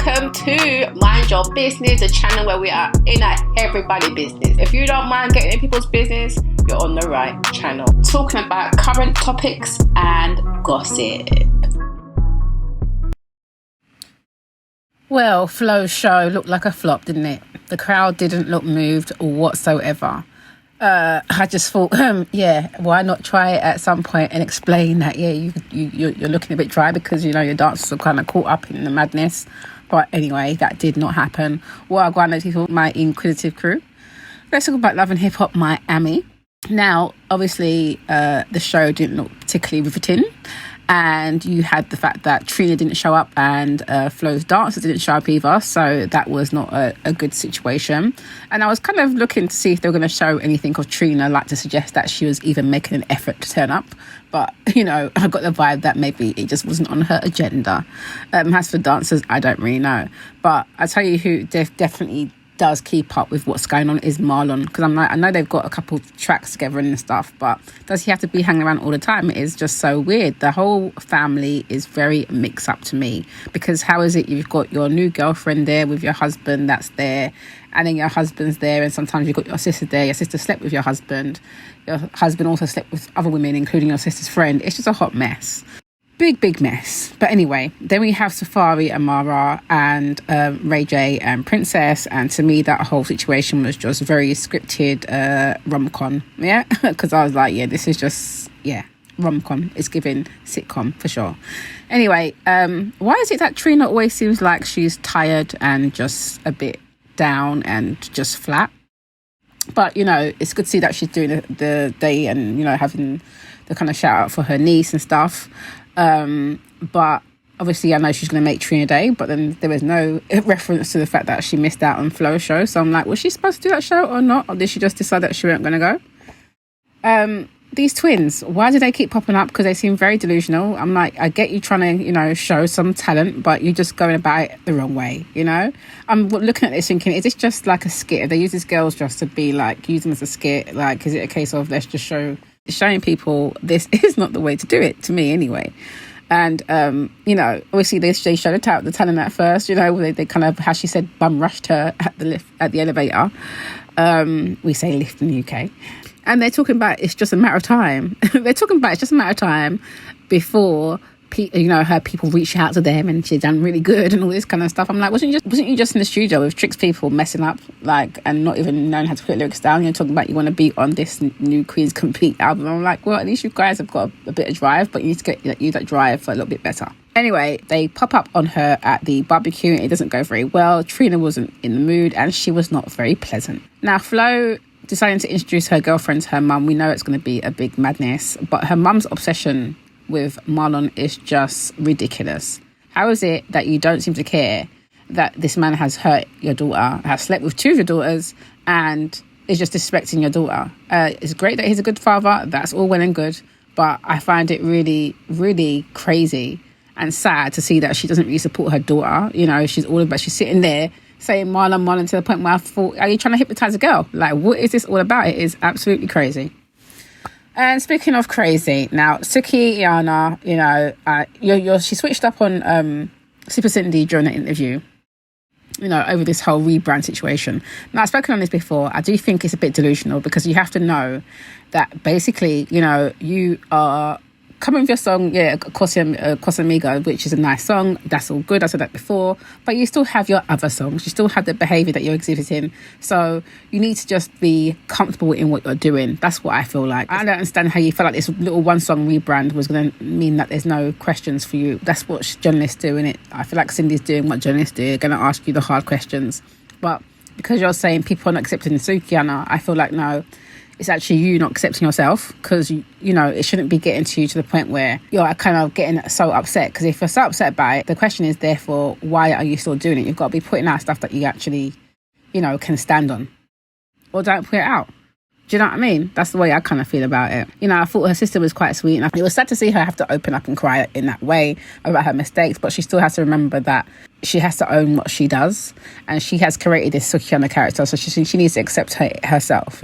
welcome to Mind Your Business, the channel where we are in everybody's business. If you don't mind getting in people's business, you're on the right channel. Talking about current topics and gossip. Well, Flo's show looked like a flop, didn't it? The crowd didn't look moved whatsoever. I just thought, why not try it at some point and explain that, you're looking a bit dry because, your dancers are kind of caught up in the madness. But anyway, that did not happen. Well, granted, people, my inquisitive crew. Let's talk about Love and Hip Hop Miami. Now, obviously, the show didn't look particularly riveting. And you had the fact that Trina didn't show up and Flo's dancers didn't show up either. So that was not a good situation. And I was kind of looking to see if they were going to show anything of Trina, like to suggest that she was even making an effort to turn up. But, I got the vibe that maybe it just wasn't on her agenda. As for dancers, I don't really know. But I tell you who definitely does keep up with what's going on is Marlon, because I know they've got a couple tracks together and stuff, but does he have to be hanging around all the time? It is just so weird. The whole family is very mixed up to me, because how is it you've got your new girlfriend there with your husband that's there, and then your husband's there, and sometimes you've got your sister there, your sister slept with your husband also slept with other women, including your sister's friend. It's just a hot mess. Big mess. But anyway, then we have Safari and Mara and Ray J and Princess, and to me that whole situation was just very scripted rom-com, because I was like, this is just rom-com. It's giving sitcom for sure. Anyway, why is it that Trina always seems like she's tired and just a bit down and just flat? But it's good to see that she's doing the day and having the kind of shout out for her niece and stuff. But obviously I know she's going to make Trina Day, but then there was no reference to the fact that she missed out on Flo's show. So I'm like, was she supposed to do that show or not? Or did she just decide that she weren't going to go? These twins, why do they keep popping up? Because they seem very delusional. I'm like, I get you trying to, show some talent, but you're just going about it the wrong way, I'm looking at this thinking, is this just like a skit? If they use these girls just to be like, use them as a skit, like, is it a case of let's just showing people this is not the way to do it, to me anyway? And obviously they showed the talent at first, they kind of, how she said, bum rushed her at the elevator. We say lift in the UK, and they're talking about it's just a matter of time. Before her people reach out to them and she's done really good and all this kind of stuff. I'm like, wasn't you just in the studio with Tricks people messing up, like, and not even knowing how to put lyrics down? You're talking about you want to be on this new Queen's Complete album. I'm like, well, at least you guys have got a bit of drive, but you need to use that drive for a little bit better. Anyway, they pop up on her at the barbecue. It doesn't go very well. Trina wasn't in the mood and she was not very pleasant. Now, Flo deciding to introduce her girlfriend to her mum, we know it's going to be a big madness, but her mum's obsession with Marlon is just ridiculous. How is it that you don't seem to care that this man has hurt your daughter, has slept with two of your daughters, and is just disrespecting your daughter? It's great that he's a good father, that's all well and good, but I find it really, really crazy and sad to see that she doesn't really support her daughter. She's sitting there saying Marlon to the point where I thought, are you trying to hypnotize a girl? Like, what is this all about? It is absolutely crazy. And speaking of crazy, now Sukihana, she switched up on Super Cindy during the interview, over this whole rebrand situation. Now, I've spoken on this before. I do think it's a bit delusional, because you have to know that basically, you are coming with your song, Cosamigo, which is a nice song. That's all good. I said that before. But you still have your other songs. You still have the behaviour that you're exhibiting. So you need to just be comfortable in what you're doing. That's what I feel like. I don't understand how you feel like this little one-song rebrand was going to mean that there's no questions for you. That's what journalists do, innit? I feel like Cindy's doing what journalists do. They're going to ask you the hard questions. But because you're saying people are not accepting Sukihana, I feel like, no, it's actually you not accepting yourself, because it shouldn't be getting to you to the point where you're kind of getting so upset. Because if you're so upset by it, the question is therefore, why are you still doing it? You've got to be putting out stuff that you actually can stand on, or don't put it out. Do you know what I mean? That's the way I kind of feel about it. I thought her sister was quite sweet, and it was sad to see her have to open up and cry in that way about her mistakes, but she still has to remember that she has to own what she does, and she has created this Sukihana character, so she needs to accept herself,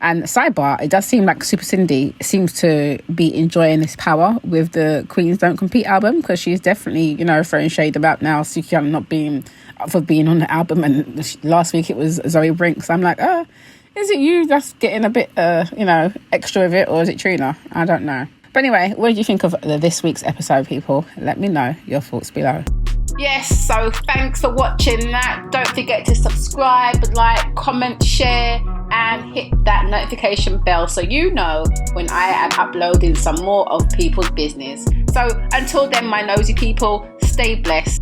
And sidebar, it does seem like Super Cindy seems to be enjoying this power with the Queens Don't Compete album, because she's definitely, throwing shade about now Sukihana not being up for being on the album. And last week it was Zoe Brinks. I'm like, is it you that's getting a bit, extra of it, or is it Trina? I don't know. But anyway, what did you think of this week's episode, people? Let me know your thoughts below. Yes, so thanks for watching that. Don't forget to subscribe, like, comment, share, and hit that notification bell so you know when I am uploading some more of people's business. So until then, my nosy people, stay blessed.